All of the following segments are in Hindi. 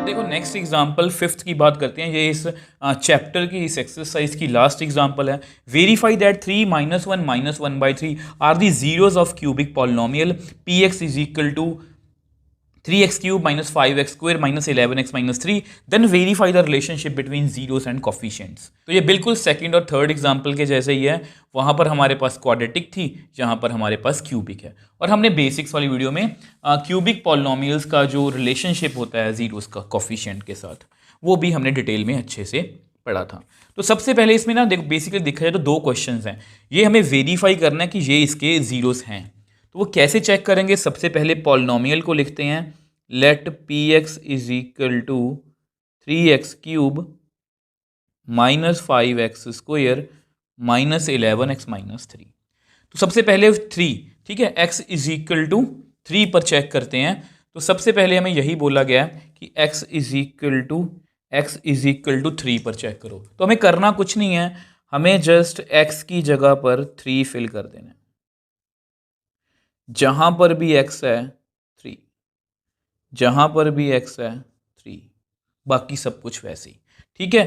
देखो नेक्स्ट एग्जांपल फिफ्थ की बात करते हैं। ये इस चैप्टर की इस एक्सरसाइज की लास्ट एग्जांपल है। Verify that 3 -1 -1/3 are the zeros of cubic polynomial P x is equal to 3x³ - 5x² - 11x - 3 then verify the relationship between zeros and coefficients. तो ये बिल्कुल सेकंड और थर्ड एग्जांपल के जैसे ही है। वहां पर हमारे पास क्वाड्रेटिक थी, यहाँ पर हमारे पास क्यूबिक है। और हमने बेसिक्स वाली वीडियो में क्यूबिक पॉलिनोमियल्स का जो रिलेशनशिप होता है जीरोस का कोफिशिएंट के साथ, वो भी हमने डिटेल में अच्छे से पढ़ा था। तो सबसे पहले इसमें ना देखो, बेसिकली देखा जाए तो दो क्वेश्चंस हैं। ये हमें वेरीफाई करना है कि ये इसके जीरोस हैं। तो वो कैसे चेक करेंगे? सबसे पहले पॉलिनोमियल को लिखते हैं, let P x is equal to 3x³ -5x² -11x -3। तो सबसे पहले 3, ठीक है, x इज इक्वल टू 3 पर चेक करते हैं। तो सबसे पहले हमें यही बोला गया है कि x इज इक्वल टू 3 पर चेक करो। तो हमें करना कुछ नहीं है, हमें जस्ट x की जगह पर 3 फिल कर देना है। जहां पर भी x है 3, जहां पर भी x है 3, बाकी सब कुछ वैसे ही, ठीक है।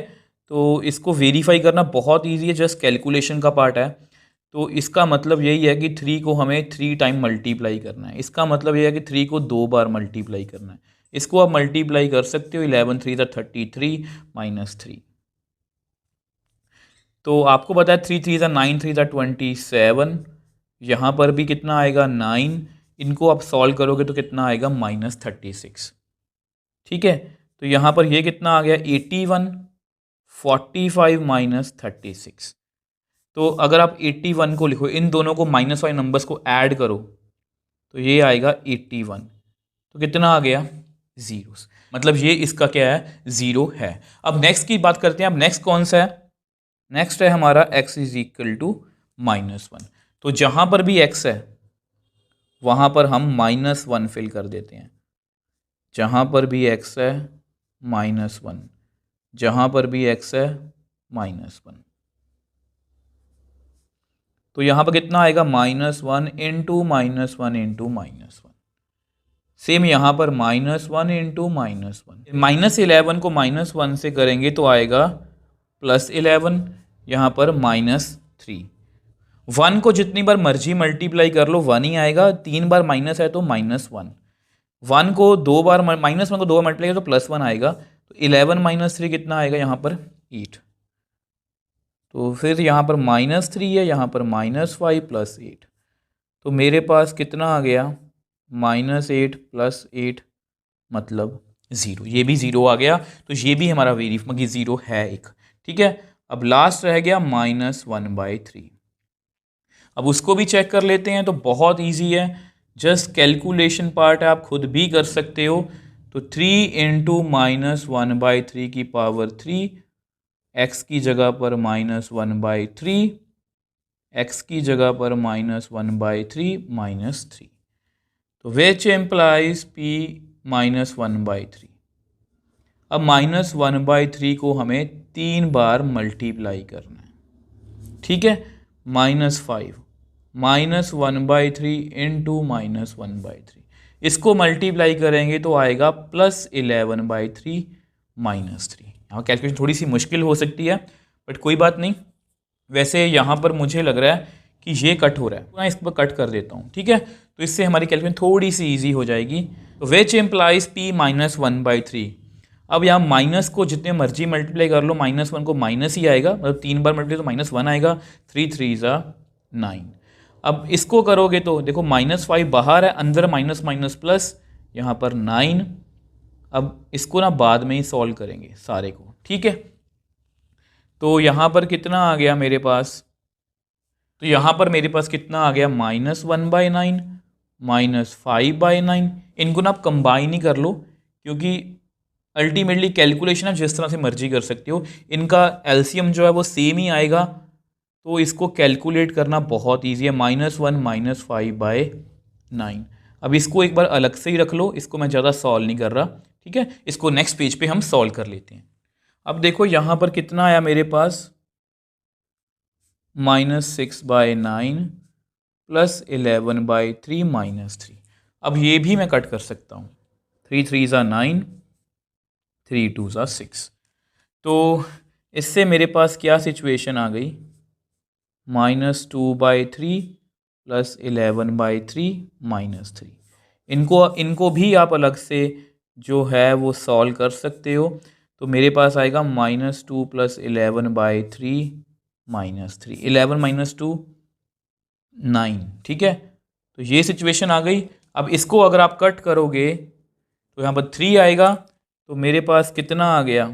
तो इसको वेरीफाई करना बहुत इजी है, जस्ट कैलकुलेशन का पार्ट है। तो इसका मतलब यही है कि 3 को हमें 3 टाइम मल्टीप्लाई करना है। इसका मतलब यह है कि 3 को 2 बार मल्टीप्लाई करना है। इसको आप मल्टीप्लाई कर सकते हो, 11 3 33 -3। तो आपको पता है 3 3 9 3 27। यहाँ पर भी कितना आएगा 9। इनको आप सॉल्व करोगे तो कितना आएगा -36, ठीक है। तो यहाँ पर ये कितना आ गया 81, 45 -36। तो अगर आप 81 को लिखो, इन दोनों को -5 नंबर्स को ऐड करो तो ये आएगा 81। तो कितना आ गया 0। मतलब ये इसका क्या है, 0 है। अब नेक्स्ट की बात करते हैं। अब नेक्स्ट कौन सा है? नेक्स्ट है हमारा x इज इक्वल टू -1। तो जहां पर भी x है वहां पर हम -1 फिल कर देते हैं। जहां पर भी x है -1, जहां पर भी x है -1। तो यहां पर कितना आएगा -1 इंटू -1 इंटू -1। सेम यहां पर -1 इंटू -1। -11 को -1 से करेंगे तो आएगा +11। यहाँ पर -3। 1 को जितनी बार मर्जी मल्टीप्लाई कर लो 1 ही आएगा। 3 बार माइनस है तो -1। 1 को 2 बार -1 को 2 बार मल्टीप्लाई तो +1 आएगा। तो 11 -3 कितना आएगा यहाँ पर 8। तो फिर यहाँ पर -3 है, यहाँ पर -5 + 8। तो मेरे पास कितना आ गया -8 + 8 मतलब 0। ये भी 0 आ गया। तो ये भी हमारा वेरीफाई 0 है एक, ठीक है। अब लास्ट रह गया -1/3। अब उसको भी चेक कर लेते हैं। तो बहुत इजी है, जस्ट कैलकुलेशन पार्ट है, आप खुद भी कर सकते हो। तो 3 इंटू -1/3 की पावर 3, x की जगह पर -1/3, x की जगह पर -1/3 -3। तो विच एम्प्लाइज p -1/3। अब -1/3 को हमें 3 बार मल्टीप्लाई करना है, ठीक है। -5 -1/3 इंटू -1/3, इसको मल्टीप्लाई करेंगे तो आएगा +11/3 -3। यहाँ कैलकुलेशन थोड़ी सी मुश्किल हो सकती है, बट कोई बात नहीं। वैसे यहाँ पर मुझे लग रहा है कि ये कट हो रहा है, मैं इस पर कट कर देता हूँ, ठीक है। तो इससे हमारी कैलकुलेशन थोड़ी सी ईजी हो जाएगी। तो विच एम्प्लाइज p -1/3। अब यहाँ माइनस को जितने मर्जी मल्टीप्लाई कर लो, -1 को माइनस ही आएगा, मतलब 3 बार मल्टीप्लाई तो -1 आएगा। 3 3 9। अब इसको करोगे तो देखो -5 बाहर है, अंदर माइनस माइनस प्लस, यहाँ पर 9। अब इसको ना बाद में ही सॉल्व करेंगे सारे को, ठीक है। तो यहाँ पर कितना आ गया मेरे पास? तो यहाँ पर मेरे पास कितना आ गया -1/9 -5/9। इनको ना आप कंबाइन ही कर लो, क्योंकि अल्टीमेटली कैलकुलेशन आप जिस तरह से मर्जी कर सकते हो, इनका एलसीएम जो है वो सेम ही आएगा। तो इसको कैलकुलेट करना बहुत ईजी है, -1 -5/9। अब इसको एक बार अलग से ही रख लो, इसको मैं ज़्यादा सॉल्व नहीं कर रहा, ठीक है। इसको नेक्स्ट पेज पे हम सॉल्व कर लेते हैं। अब देखो यहाँ पर कितना आया मेरे पास -6/9 +11/3 -3। अब ये भी मैं कट कर सकता हूँ। 3 3 9, 3 2 ज़ा 6। तो इससे मेरे पास क्या सिचुएशन आ गई, -2/3 + 11/3 -3। इनको भी आप अलग से जो है वो सॉल्व कर सकते हो। तो मेरे पास आएगा -2 + 11/3 -3, 11 - 2 9, ठीक है। तो ये सिचुएशन आ गई। अब इसको अगर आप कट करोगे तो यहाँ पर 3 आएगा, तो मेरे पास कितना आ गया,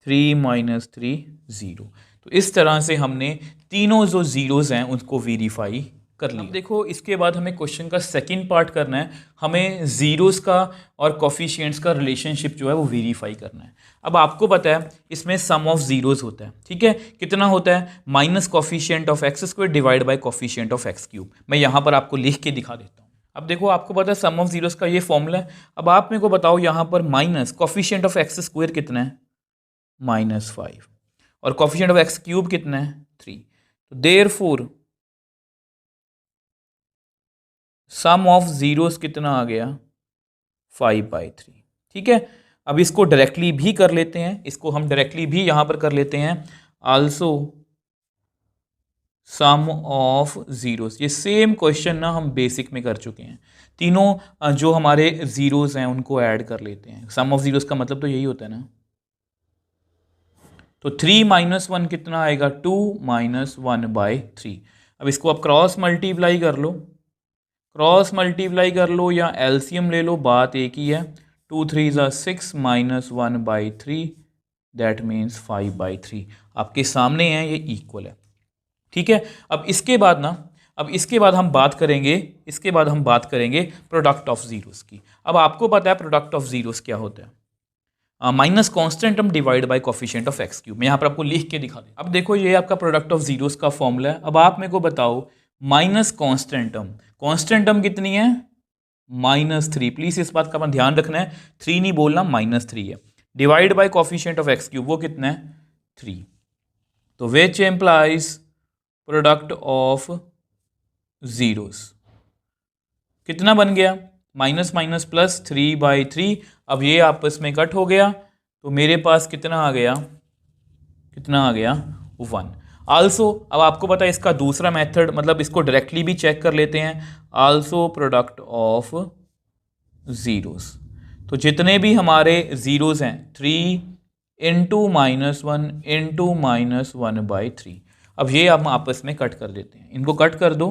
3 - 3 0। तो इस तरह से हमने तीनों जो ज़ीरोज़ हैं उनको वेरीफाई कर लिया। अब देखो इसके बाद हमें क्वेश्चन का सेकंड पार्ट करना है, हमें ज़ीरोज़ का और कोफिशिएंट्स का रिलेशनशिप जो है वो वेरीफाई करना है। अब आपको पता है इसमें सम ऑफ ज़ीरोज़ होता है, ठीक है। कितना होता है, minus coefficient of x² divide by coefficient of x³। मैं यहाँ पर आपको लिख के दिखा देता हूँ। अब देखो आपको पता है सम ऑफ ज़ीरोज़ का ये फॉर्मूला है। अब आप मेरे को बताओ यहाँ पर माइनस कोफिशिएंट ऑफ x² कितना है, -5, और कोफिशिएंट ऑफ x³ कितना है, 3। तो देयरफॉर सम ऑफ ज़ीरोज़ कितना आ गया, 5/3, ठीक है। अब इसको डायरेक्टली भी कर लेते हैं, इसको हम डायरेक्टली भी यहाँ पर कर लेते हैं, आल्सो सम ऑफ ज़ीरोज़। ये सेम क्वेश्चन ना हम बेसिक में कर चुके हैं। तीनों जो हमारे ज़ीरोज़ हैं उनको ऐड कर लेते हैं। सम ऑफ ज़ीरोज़ का मतलब तो यही होता है ना। तो 3 - 1 कितना आएगा, 2 - 1/3। अब इसको आप क्रॉस मल्टीप्लाई कर लो, क्रॉस मल्टीप्लाई कर लो या एलसीएम ले लो, बात एक ही है। 2 3 ज़ा 6 - 1/3 दैट मीन्स 5/3। आपके सामने है, ये इक्वल है, ठीक है। अब इसके बाद ना, अब इसके बाद हम बात करेंगे, इसके बाद हम बात करेंगे प्रोडक्ट ऑफ ज़ीरोज़ की। अब आपको पता है प्रोडक्ट ऑफ ज़ीरोज़ क्या होता है, minus constant term divide by coefficient of x³। मैं यहाँ पर आपको लिख के दिखा दूँ। अब देखो ये आपका प्रोडक्ट ऑफ ज़ीरोज़ का फॉर्मूला है। अब आप मेरे को बताओ माइनस कॉन्स्टेंटम, कॉन्स्टेंटम कितनी है, -3। प्लीज़ इस बात का अपन ध्यान रखना है, 3 नहीं बोलना, -3 है। Divide by coefficient of x³, वो कितना है, 3। तो which implies product of zeros कितना बन गया, माइनस माइनस प्लस 3/3। अब ये आपस में कट हो गया, तो मेरे पास कितना आ गया, कितना आ गया, 1। आल्सो अब आपको पता है इसका दूसरा मेथड, मतलब इसको डायरेक्टली भी चेक कर लेते हैं, आल्सो प्रोडक्ट ऑफ ज़ीरोज़। तो जितने भी हमारे ज़ीरोज़ हैं, 3 × -1 × -1/3। अब ये हम आपस में कट कर देते हैं, इनको कट कर दो।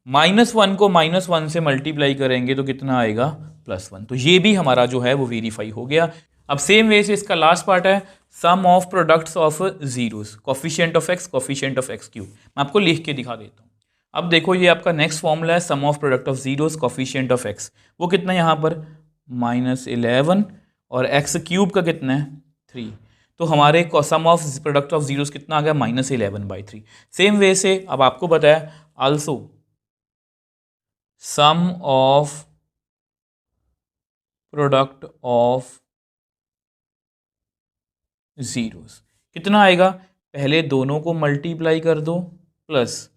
-1 को -1 से मल्टीप्लाई करेंगे तो कितना आएगा, +1। तो ये भी हमारा जो है वो वेरीफाई हो गया। अब सेम वे से इसका लास्ट पार्ट है sum of products of zeros, coefficient of x, coefficient of x³। मैं आपको लिख के दिखा देता हूँ। अब देखो ये आपका नेक्स्ट फॉर्मूला है sum of product of zeros, coefficient of x। वो कितना है यहाँ पर, -11, और x³ का कितना है, 3। तो हमारे सम ऑफ प्रोडक्ट ऑफ ज़ीरोज़ कितना आ गया, -11/3। सेम वे से अब आपको पता है also sum of product of zeros कितना आएगा, पहले दोनों को मल्टीप्लाई कर दो, प्लस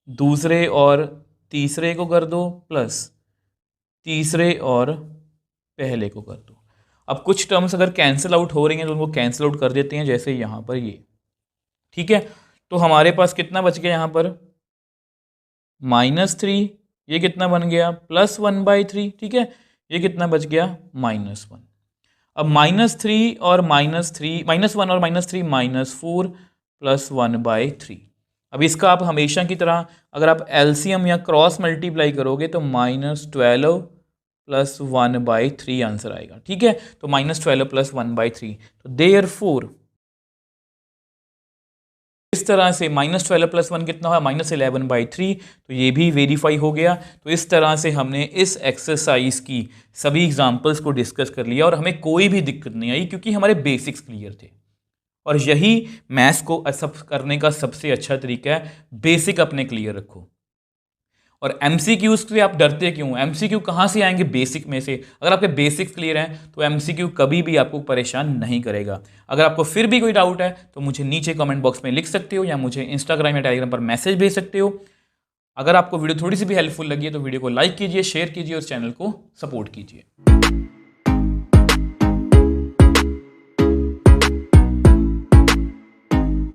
दूसरे और तीसरे को कर दो, प्लस तीसरे और पहले को कर दो। अब कुछ टर्म्स अगर कैंसिल आउट हो रही हैं तो उनको कैंसिल आउट कर देते हैं, जैसे यहाँ पर ये, ठीक है। तो हमारे पास कितना बच गया यहाँ पर, -3, ये कितना बन गया, +1/3, ठीक है। ये कितना बच गया, -1। अब -3 और -3, -1 और -3 -4 + 1/3। अब इसका आप हमेशा की तरह अगर आप एलसीएम या क्रॉस मल्टीप्लाई करोगे तो -12 + 1/3 आंसर आएगा, ठीक है। तो -12 + 1/3। तो देयरफॉर इस तरह से -12 + 1 कितना हुआ, -11/3। तो ये भी वेरीफाई हो गया। तो इस तरह से हमने इस एक्सरसाइज की सभी एग्जांपल्स को डिस्कस कर लिया और हमें कोई भी दिक्कत नहीं आई क्योंकि हमारे बेसिक्स क्लियर थे। और यही मैथ्स को सब करने का सबसे अच्छा तरीका है, बेसिक अपने क्लियर रखो। और एमसीक्यूज से आप डरते क्यों, एमसीक्यू कहाँ से आएंगे, बेसिक में से। अगर आपके बेसिक्स क्लियर हैं तो एमसीक्यू कभी भी आपको परेशान नहीं करेगा। अगर आपको फिर भी कोई डाउट है तो मुझे नीचे कमेंट बॉक्स में लिख सकते हो या मुझे इंस्टाग्राम या टेलीग्राम पर मैसेज भेज सकते हो। अगर आपको वीडियो थोड़ी सी भी हेल्पफुल लगी है तो वीडियो को लाइक कीजिए, शेयर कीजिए और चैनल को सपोर्ट कीजिए।